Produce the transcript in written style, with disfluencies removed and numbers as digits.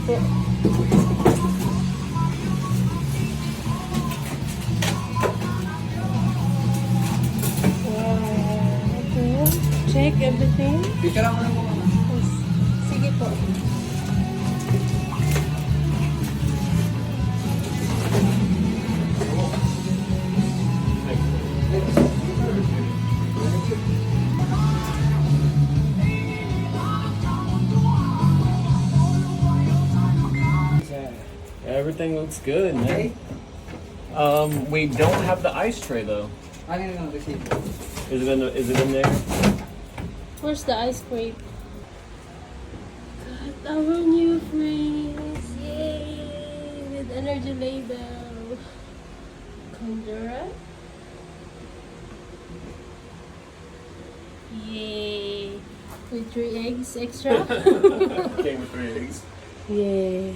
Okay. Check everything. Picture ako lang po. Yes. Sige po. Everything looks good, Okay. man. We don't have the ice tray though. Ano yung receipt? Is it in there? Where's the ice cream? Got our new frames. Yay! With energy label. Condura. Yay! With 3 eggs extra. Came with 3 eggs. Yay!